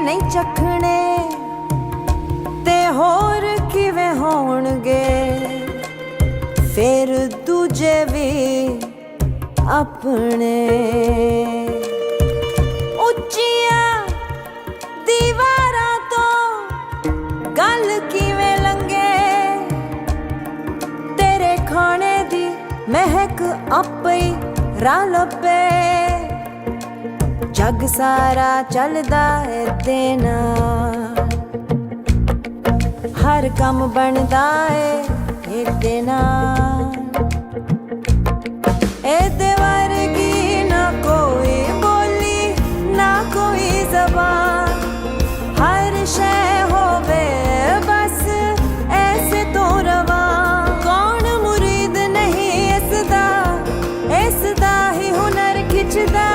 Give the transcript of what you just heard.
नहीं चखने ते होर किवें होणगे, फिर दूजे भी अपने। उच्चिया दीवारां तो गल किवें लंगे, तेरे खाने दी महक आपे ही राह लब्बे। जग सारा चलदा है ते नाल, हर कम बनदा है एदे नाल। एदे वर्गी ना कोई बोली ना कोई जबान, हर शय होवे बस ऐसे तो रवा। कौन मुरीद नहीं इसदा, इसदा ही हुनर खिचदा।